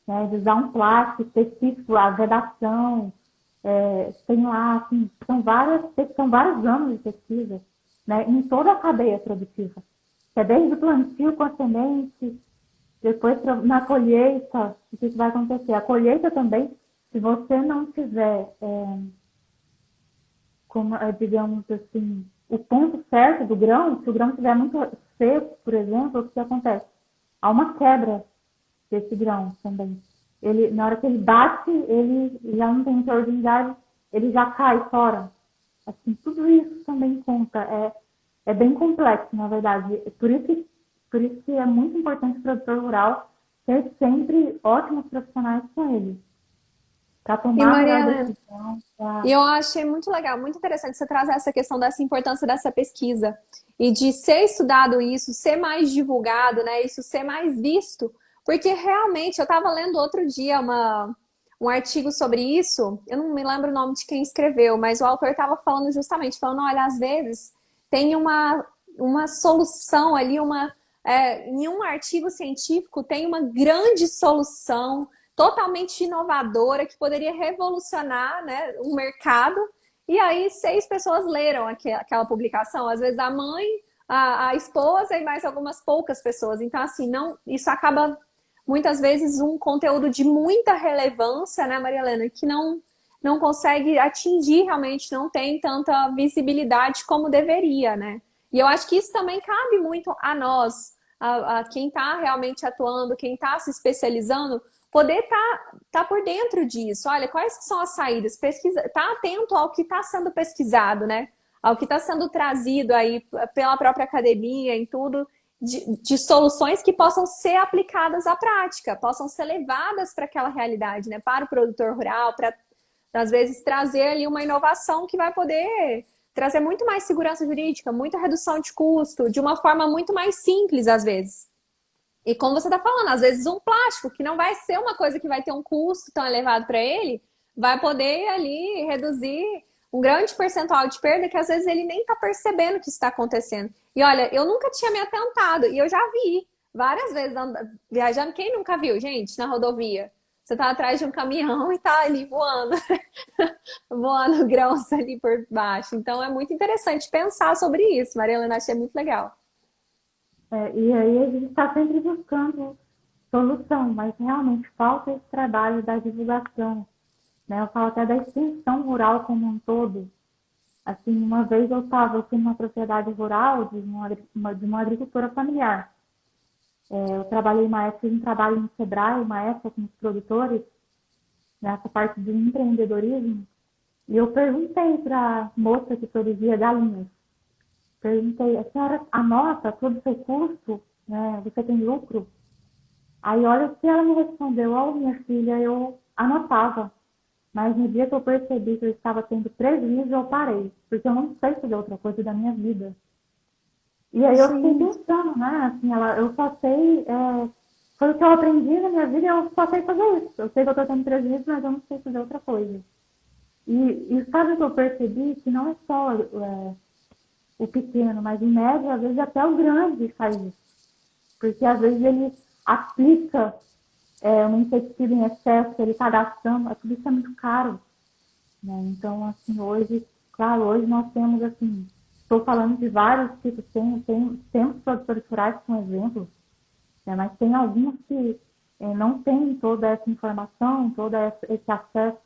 né? De usar um plástico específico, a vedação, tem lá, assim, são vários anos de pesquisa, né? Em toda a cadeia produtiva. Que é desde o plantio com a semente, depois na colheita, o que vai acontecer? A colheita também, se você não tiver, digamos assim, o ponto certo do grão, se o grão estiver muito seco, por exemplo, o que acontece? Há uma quebra desse grão também. Na hora que ele bate, ele já não tem teor de umidade, ele já cai fora. Assim, tudo isso também conta. É bem complexo, na verdade. Por isso que é muito importante o produtor rural ter sempre ótimos profissionais com ele, para E tomar a Maria melhor Helena, decisão. e eu achei muito legal, muito interessante você trazer essa questão dessa importância dessa pesquisa e de ser estudado isso, ser mais divulgado, né? Isso ser mais visto, porque realmente eu estava lendo outro dia um artigo sobre isso, eu não me lembro o nome de quem escreveu, mas o autor estava falando justamente, falando, olha, às vezes tem uma solução ali, em um artigo científico tem uma grande solução totalmente inovadora que poderia revolucionar, né, o mercado. E aí 6 pessoas leram aquela publicação, às vezes a mãe, a esposa e mais algumas poucas pessoas. Então, assim, não, isso acaba muitas vezes um conteúdo de muita relevância, né, Maria Helena, que não consegue atingir realmente, não tem tanta visibilidade como deveria, né? E eu acho que isso também cabe muito a nós, a quem está realmente atuando, quem está se especializando, poder tá por dentro disso. Olha, quais são as saídas? Pesquisa, tá atento ao que está sendo pesquisado, né? Ao que está sendo trazido aí pela própria academia, em tudo, de soluções que possam ser aplicadas à prática, possam ser levadas para aquela realidade, né? Para o produtor rural, para às vezes trazer ali uma inovação que vai poder trazer muito mais segurança jurídica, muita redução de custo, de uma forma muito mais simples, às vezes. E como você está falando, às vezes um plástico, que não vai ser uma coisa que vai ter um custo tão elevado para ele, vai poder ali reduzir um grande percentual de perda que às vezes ele nem está percebendo que está acontecendo. E olha, eu nunca tinha me atentado, e eu já vi várias vezes viajando. Quem nunca viu, gente, na rodovia? Você tá atrás de um caminhão e tá ali voando, voando grãos ali por baixo. Então é muito interessante pensar sobre isso, Maria Helena, achei muito legal. E aí a gente está sempre buscando solução, mas realmente falta esse trabalho da divulgação, né? Eu falo até da extensão rural como um todo, Assim, uma vez eu fui numa propriedade rural de uma agricultora familiar. Eu trabalhei uma época, fiz um trabalho no Sebrae, uma época com os produtores, nessa parte de empreendedorismo, e eu perguntei para a moça que produzia galinhas, perguntei, a senhora anota todo o seu custo, né? Você tem lucro? Aí olha o que ela me respondeu, ó, minha filha, eu anotava, mas no dia que eu percebi que eu estava tendo prejuízo, eu parei, porque eu não sei fazer outra coisa da minha vida. E aí eu fiquei Gente, pensando, né? Assim, eu só sei, foi o que eu aprendi na minha vida e eu só sei fazer isso. Eu sei que eu estou tendo prejuízo, mas eu não sei fazer outra coisa. E sabe o que eu percebi? Que não é só o pequeno, mas em média, às vezes até o grande faz isso. Porque às vezes ele aplica um inseticida em excesso, ele está gastando, tudo isso é muito caro. Né? Então, assim, hoje, claro, hoje nós temos, assim, estou falando de vários tipos, temos produtores rurais com exemplo, né? Mas tem alguns que não têm toda essa informação, esse acesso,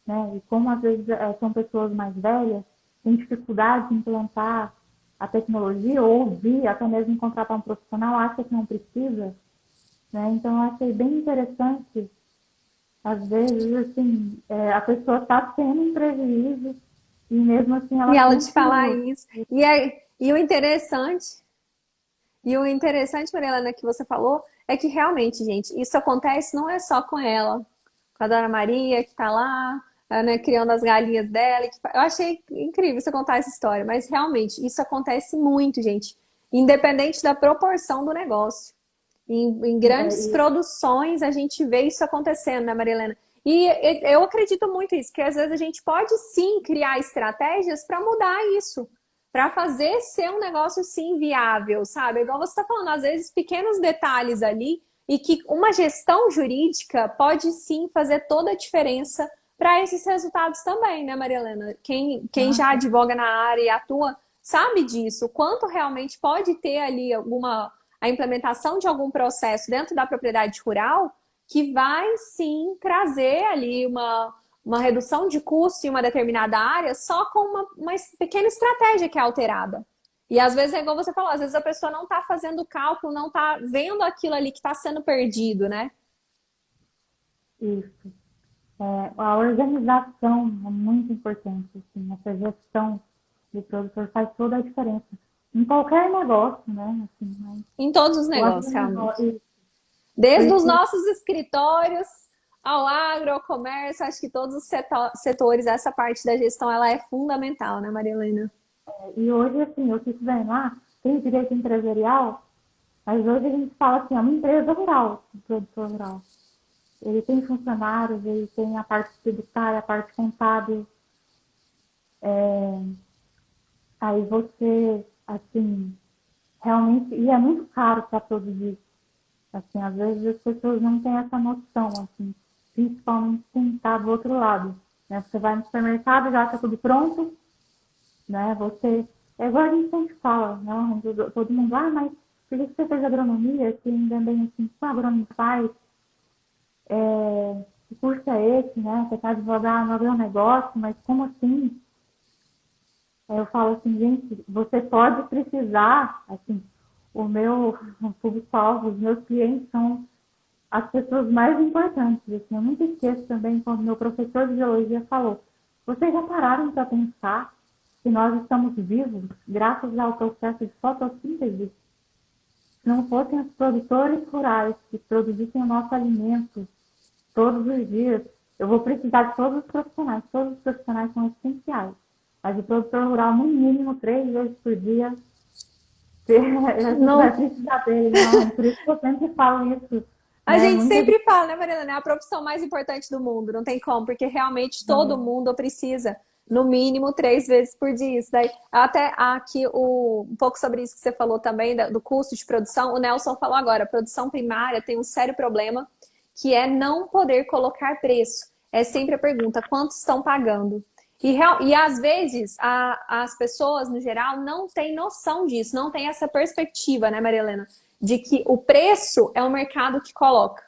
né? E como às vezes são pessoas mais velhas, têm dificuldade de implantar a tecnologia ou ouvir, até mesmo contratar um profissional, acha que não precisa, né? Então, eu achei bem interessante, às vezes, assim, a pessoa está tendo um prejuízo e mesmo assim e ela ela te falar continua. isso. E o interessante, Maria Helena, que você falou, é que realmente, gente, isso acontece não é só com ela, com a Dona Maria, que tá lá, né, criando as galinhas dela. Eu achei incrível você contar essa história, mas realmente, isso acontece muito, gente, independente da proporção do negócio. Em grandes E, produções, a gente vê isso acontecendo, né, Maria Helena? E eu acredito muito nisso, que às vezes a gente pode sim criar estratégias para mudar isso, para fazer ser um negócio sim viável, sabe? Igual você está falando, às vezes pequenos detalhes ali e que uma gestão jurídica pode sim fazer toda a diferença para esses resultados também, né, Maria Helena? Quem já nossa, advoga na área e atua sabe disso, o quanto realmente pode ter ali a implementação de algum processo dentro da propriedade rural que vai sim trazer ali uma redução de custo em uma determinada área só com uma pequena estratégia que é alterada. E às vezes é igual você falou, às vezes a pessoa não está fazendo o cálculo, não está vendo aquilo ali que está sendo perdido, né? isso. A organização é muito importante, assim, essa gestão do produtor faz toda a diferença. Em qualquer negócio, né? Assim, mas Em todos os o negócios, realmente. agronegócio, Desde os porque nossos escritórios ao agro, ao comércio, acho que todos os setores, essa parte da gestão, ela é fundamental, né, Maria Helena? e hoje, assim, eu fico vendo lá, tem direito empresarial, mas hoje a gente fala assim, é uma empresa rural, um produtor rural. Ele tem funcionários, ele tem a parte tributária, a parte contábil. Aí você, assim, realmente, e é muito caro para produzir. Assim, às vezes as pessoas não têm essa noção, assim, principalmente quem está do outro lado. Né? Você vai no supermercado, já está tudo pronto, né? Você, é igual a gente sempre fala, não, todo mundo, mas por que você fez agronomia? Que ainda bem assim, o agrônomo faz, que curso é esse, né? Você está advogado no agronegócio, mas como assim? Aí eu falo assim, gente, você pode precisar, assim, o meu público-alvo, os meus clientes são as pessoas mais importantes. Assim, eu nunca esqueço também quando meu professor de biologia falou, vocês já pararam para pensar que nós estamos vivos graças ao processo de fotossíntese? Se não fossem os produtores rurais que produzissem o nosso alimento todos os dias, eu vou precisar de todos os profissionais são essenciais. Mas o produtor rural, no mínimo, 3 vezes por dia, vai Não, precisar dele, não. Por isso que eu sempre falo isso, a né? gente Muitas vezes sempre fala, né, Mariana? É a profissão mais importante do mundo, não tem como, porque realmente todo não. mundo precisa, no mínimo, 3 vezes por dia. Isso daí, até aqui um pouco sobre isso que você falou também, do custo de produção, o Nelson falou agora, a produção primária tem um sério problema, que é não poder colocar preço. É sempre a pergunta, quanto estão pagando? E às vezes as pessoas, no geral, não têm noção disso, não têm essa perspectiva, né, Maria Helena? De que o preço é o mercado que coloca.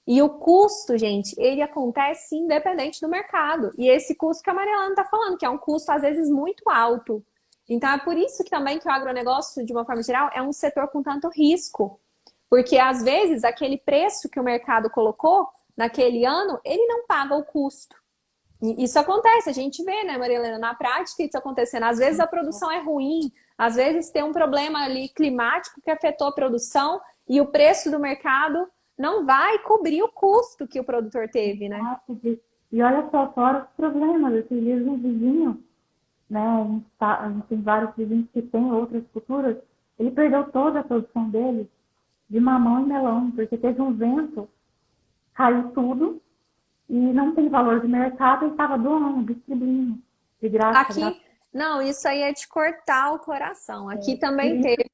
E o custo, gente, ele acontece independente do mercado. E esse custo que a Mariana está falando, que é um custo às vezes muito alto. Então é por isso que também que o agronegócio, de uma forma geral, é um setor com tanto risco. Porque às vezes aquele preço que o mercado colocou naquele ano, ele não paga o custo. E isso acontece, a gente vê, né, Maria Helena, na prática isso acontecendo. Às vezes a produção é ruim, às vezes tem um problema ali climático que afetou a produção e o preço do mercado não vai cobrir o custo que o produtor teve, né? E olha só, fora os problemas, esses dias um vizinho, né, a gente tem vários vizinhos que têm outras culturas, ele perdeu toda a produção dele de mamão e melão, porque teve um vento, caiu tudo, e não tem valor de mercado, e estava doando, distribuindo, de graça, graça. Aqui, não, isso aí é de cortar o coração. Aqui Por também isso, teve.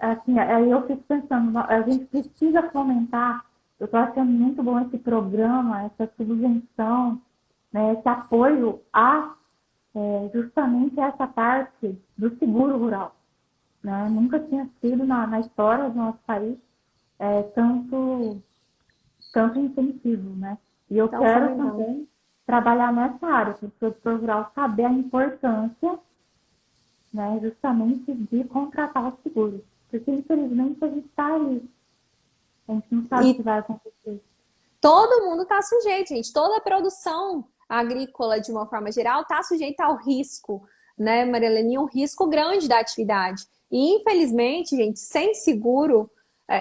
assim, aí eu fico pensando, a gente precisa fomentar, eu estou achando muito bom esse programa, essa subvenção, né, esse apoio a justamente essa parte do seguro rural. Né? Nunca tinha sido na história do nosso país tanto, tanto incentivo. Né? E eu Estão quero fomentando. também trabalhar nessa área, para o produtor rural saber a importância, né, justamente de contratar o seguro. Porque, infelizmente, a gente está ali. A gente não sabe o que E vai acontecer. todo mundo está sujeito, gente. Toda a produção agrícola, de uma forma geral, está sujeita ao risco, né, Marileninha? Um risco grande da atividade. E, infelizmente, gente, sem seguro,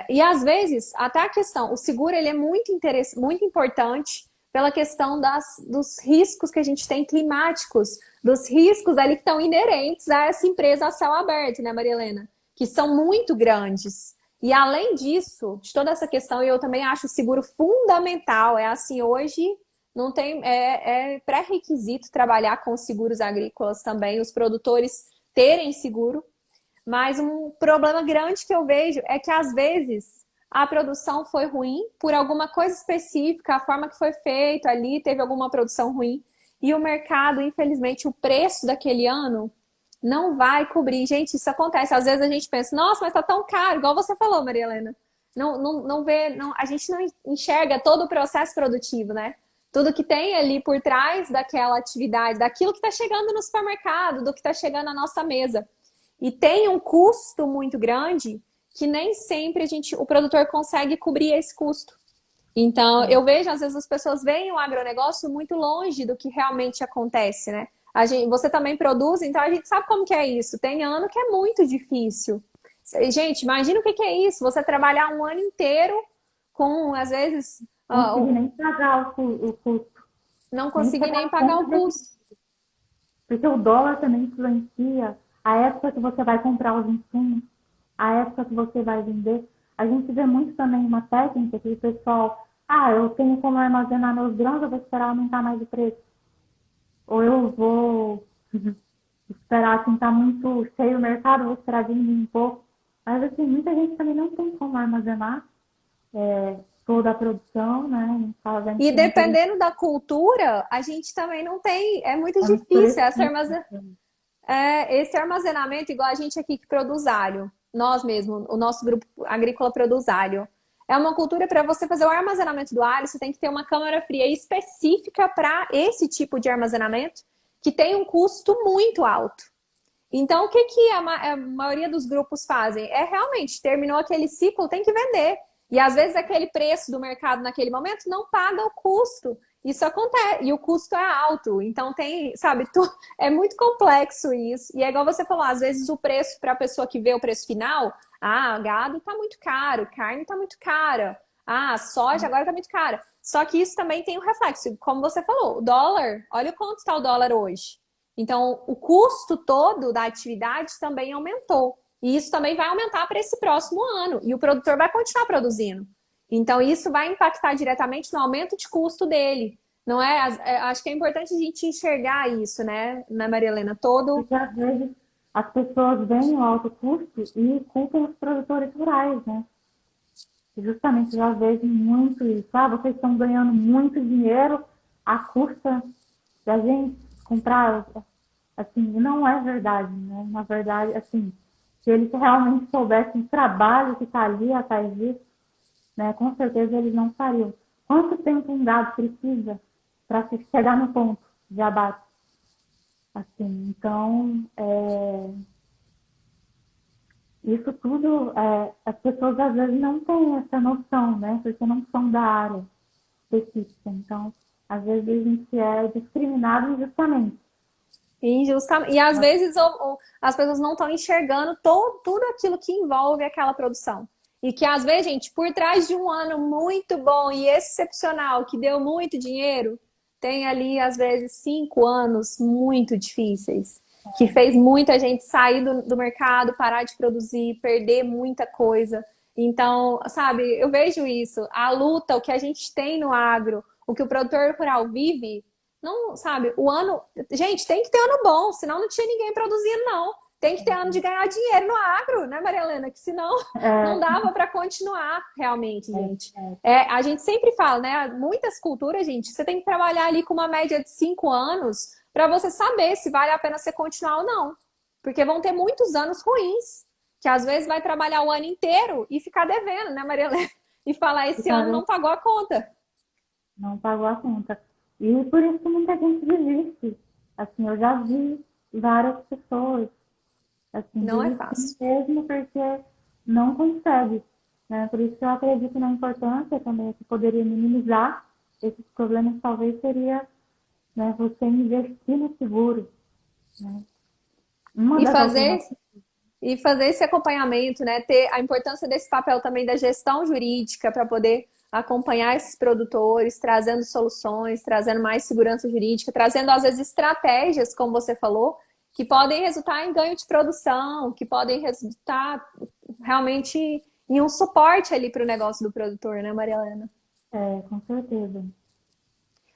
e às vezes, até a questão, o seguro ele é muito importante pela questão dos riscos que a gente tem climáticos, dos riscos ali que estão inerentes a essa empresa a céu aberto, né, Maria Helena? Que são muito grandes. E além disso, de toda essa questão, eu também acho o seguro fundamental. É assim, hoje não tem, é pré-requisito trabalhar com seguros agrícolas também, os produtores terem seguro. Mas um problema grande que eu vejo é que às vezes a produção foi ruim por alguma coisa específica, a forma que foi feito ali, teve alguma produção ruim. E o mercado, infelizmente, o preço daquele ano não vai cobrir. Gente, isso acontece. Às vezes a gente pensa, nossa, mas tá tão caro, igual você falou, Maria Helena. Não vê, não, a gente não enxerga todo o processo produtivo, né? Tudo que tem ali por trás daquela atividade, daquilo que está chegando no supermercado, do que está chegando à nossa mesa. E tem um custo muito grande que nem sempre o produtor consegue cobrir esse custo. Então, eu vejo, às vezes, as pessoas veem o agronegócio muito longe do que realmente acontece, né? Você também produz, então a gente sabe como que é isso. Tem ano que é muito difícil. Gente, imagina o que que é isso, você trabalhar um ano inteiro com, às vezes, Não consegui nem pagar o custo, não nem conseguir pagar nem a pagar conta o desse. custo. Porque o dólar também influencia a época que você vai comprar os insumos, a época que você vai vender. A gente vê muito também uma técnica que o pessoal, eu tenho como armazenar meus grãos, eu vou esperar aumentar mais o preço. Ou eu vou esperar assim, tá muito cheio o mercado, eu vou esperar diminuir um pouco. Mas assim, muita gente também não tem como armazenar toda a produção, né? A gente fala vendo E que muita gente dependendo da cultura, a gente também não tem, é muito é muito difícil parecido. esse armazenamento, igual a gente aqui que produz alho, nós mesmos, o nosso grupo agrícola produz alho. É uma cultura para você fazer o armazenamento do alho, você tem que ter uma câmara fria específica para esse tipo de armazenamento, que tem um custo muito alto. Então, o que, que a maioria dos grupos fazem? É realmente, terminou aquele ciclo, tem que vender. E às vezes aquele preço do mercado naquele momento não paga o custo. Isso acontece, e o custo é alto. Então tem, sabe, é muito complexo isso. E é igual você falou, às vezes o preço para a pessoa que vê o preço final, gado está muito caro, carne está muito cara, soja agora está muito cara. Só que isso também tem um reflexo, como você falou, o dólar, olha quanto está o dólar hoje. Então, o custo todo da atividade também aumentou. E isso também vai aumentar para esse próximo ano. E o produtor vai continuar produzindo. Então, isso vai impactar diretamente no aumento de custo dele. Não é? Acho que é importante a gente enxergar isso, né, Maria Helena? Todo. Porque às vezes as pessoas veem o alto custo e culpam os produtores rurais, né? E justamente já vejo muito isso. Vocês estão ganhando muito dinheiro à custa da gente comprar. Assim, e não é verdade, né? Na verdade, assim, se eles realmente soubessem o trabalho que está ali atrás disso, né? Com certeza eles não fariam. Quanto tempo um gado precisa para se chegar no ponto de abate? Assim, então, isso tudo, as pessoas às vezes não têm essa noção, né? Porque não são da área específica. Então, às vezes a gente é discriminado injustamente. Injustamente. E às vezes as pessoas não estão enxergando tudo aquilo que envolve aquela produção. E que às vezes, gente, por trás de um ano muito bom e excepcional, que deu muito dinheiro, tem ali, às vezes, 5 anos muito difíceis, que fez muita gente sair do mercado, parar de produzir, perder muita coisa. Então, sabe, eu vejo isso. A luta, o que a gente tem no agro, o que o produtor rural vive, não, sabe, o ano. Gente, tem que ter ano bom, senão não tinha ninguém produzindo, não. Tem que ter ano de ganhar dinheiro no agro, né, Maria Helena? Que senão não É, dava para continuar realmente, é, gente. é, A gente sempre fala, né? Muitas culturas, gente, você tem que trabalhar ali com uma média de 5 anos para você saber se vale a pena você continuar ou não. Porque vão ter muitos anos ruins, que às vezes vai trabalhar o ano inteiro e ficar devendo, né, Maria Helena? E falar, esse ano cara, não pagou a conta. não pagou a conta. E por isso que muita gente desiste. Assim, eu já vi várias pessoas assim, Não é desistindo fácil. mesmo porque não consegue. Né? Por isso que eu acredito na importância também, que poderia minimizar esses problemas, talvez seria, né, você investir no seguro. Né? Uma E das fazer alternativas. E fazer esse acompanhamento, né? Ter a importância desse papel também da gestão jurídica para poder acompanhar esses produtores, trazendo soluções, trazendo mais segurança jurídica, trazendo às vezes estratégias, como você falou, que podem resultar em ganho de produção, que podem resultar realmente em um suporte ali para o negócio do produtor, né, Maria Helena? Com certeza.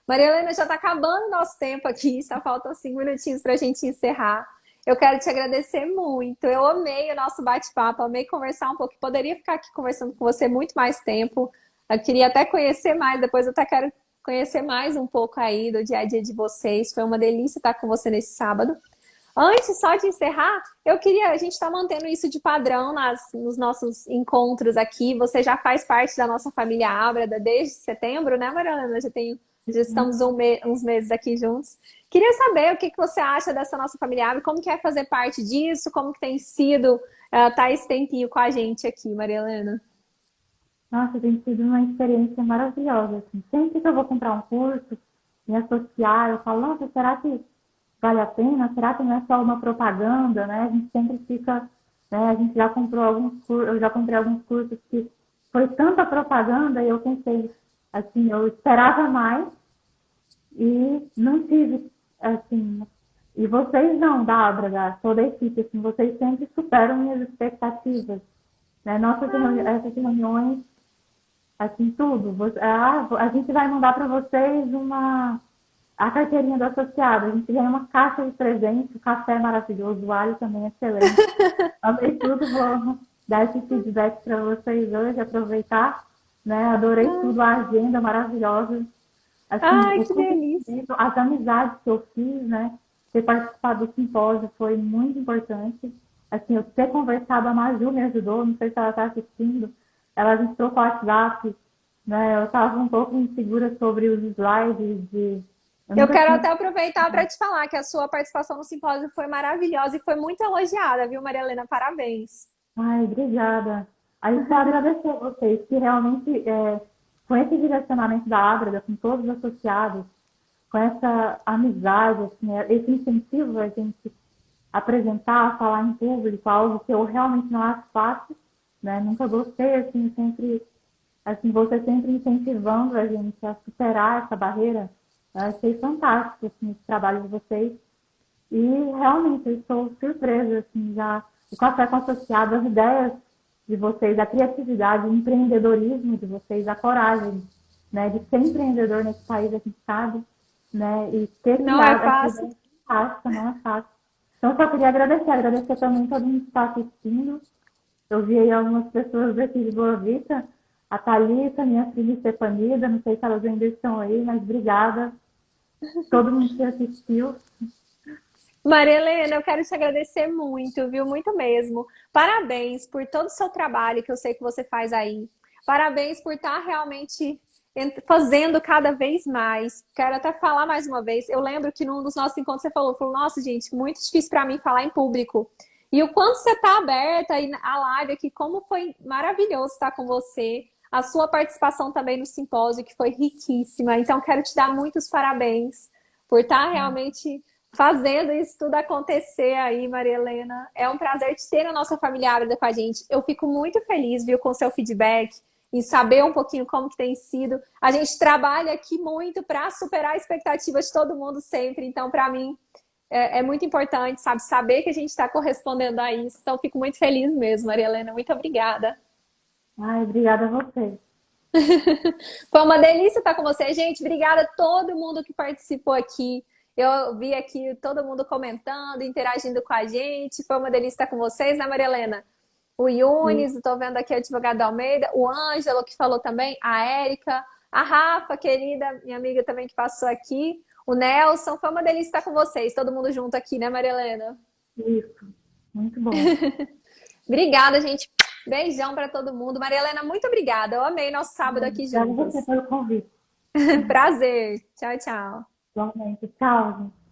Maria Helena, já está acabando o nosso tempo aqui, só faltam 5 minutinhos para a gente encerrar. Eu quero te agradecer muito. Eu amei o nosso bate-papo, amei conversar um pouco. Poderia ficar aqui conversando com você muito mais tempo. Eu queria até conhecer mais, depois eu até quero conhecer mais um pouco aí do dia a dia de vocês. Foi uma delícia estar com você nesse sábado. Antes só de encerrar, a gente está mantendo isso de padrão nos nossos encontros aqui. Você já faz parte da nossa família Ábrada desde setembro, né, Mariana? Já estamos uns meses aqui juntos. Queria saber o que você acha dessa nossa família Ábrada, como que é fazer parte disso, como que tem sido estar esse tempinho com a gente aqui, Maria Helena. Nossa, tem sido uma experiência maravilhosa. Assim. Sempre que eu vou comprar um curso, me associar, eu falo, nossa, será que vale a pena? Será que não é só uma propaganda, né? A gente sempre fica, né? A gente já comprou alguns cursos, eu já comprei alguns cursos que foi tanta propaganda e eu pensei, assim, eu esperava mais e não tive, assim, e vocês não, da Abra, toda a equipe, assim, vocês sempre superam minhas expectativas, né? Essas reuniões, assim, tudo. A gente vai mandar para vocês a carteirinha do associado. A gente ganha uma caixa de presente, o café é maravilhoso, o alho também é excelente. Amei tudo, vou dar esse feedback para vocês hoje, aproveitar. Né? Adorei tudo, a agenda maravilhosa. Assim, Ai, o que delícia. conhecimento, as amizades que eu fiz, né? Ter participado do simpósio foi muito importante. Assim, eu ter conversado, a Maju me ajudou, não sei se ela está assistindo. A gente trocou WhatsApp, né? Eu estava um pouco insegura sobre os slides eu Eu nunca quero tinha. até aproveitar para te falar que a sua participação no simpósio foi maravilhosa e foi muito elogiada, viu, Maria Helena? Parabéns. Ai, obrigada. Aí só agradecer a vocês, que realmente, com esse direcionamento da Ábrega, com todos os associados, com essa amizade, assim, esse incentivo a gente apresentar, falar em público, algo que eu realmente não acho fácil, né? Nunca gostei, assim, sempre, assim, você sempre incentivando a gente a superar essa barreira. Eu achei fantástico, assim, esse trabalho de vocês. E realmente eu estou surpresa, assim, já o café com associado, as ideias de vocês, a criatividade, o empreendedorismo de vocês, a coragem, né, de ser empreendedor nesse país, a gente sabe, né, e ter Não é criado essa fácil. ideia fantástica, não é fácil. Então, só queria agradecer também todo mundo que está assistindo. Eu vi aí algumas pessoas daqui de Boa Vista, a Thalita, minha filha Stefanida, não sei se elas ainda estão aí, mas obrigada. Todo mundo que assistiu. Maria Helena, eu quero te agradecer muito, viu? Muito mesmo. Parabéns por todo o seu trabalho que eu sei que você faz aí. Parabéns por estar realmente fazendo cada vez mais. Quero até falar mais uma vez. Eu lembro que num dos nossos encontros você falou, nossa, gente, muito difícil para mim falar em público. E o quanto você está aberta aí a live aqui, como foi maravilhoso estar com você. A sua participação também no simpósio, que foi riquíssima. Então, quero te dar muitos parabéns por estar realmente fazendo isso tudo acontecer aí, Maria Helena. É um prazer te ter na nossa família Ábrida com a gente. Eu fico muito feliz, viu, com o seu feedback e saber um pouquinho como que tem sido. A gente trabalha aqui muito para superar expectativas de todo mundo sempre. Então, para mim, é muito importante, sabe, saber que a gente está correspondendo a isso. Então, fico muito feliz mesmo, Maria Helena. Muito obrigada. Ai, obrigada a você. Foi uma delícia estar com você, gente. Obrigada a todo mundo que participou aqui. Eu vi aqui todo mundo comentando, interagindo com a gente. Foi uma delícia estar com vocês, né, Maria Helena? O Yunis, estou vendo aqui o advogado Almeida, o Ângelo que falou também, a Érica, a Rafa, querida, minha amiga também que passou aqui, o Nelson. Foi uma delícia estar com vocês, todo mundo junto aqui, né, Maria Helena? Isso, muito bom. Obrigada, gente. Beijão para todo mundo. Maria Helena, muito obrigada. Eu amei nosso sábado aqui juntos. Obrigada a você pelo convite. Prazer. Tchau, tchau. Igualmente. Tchau, gente.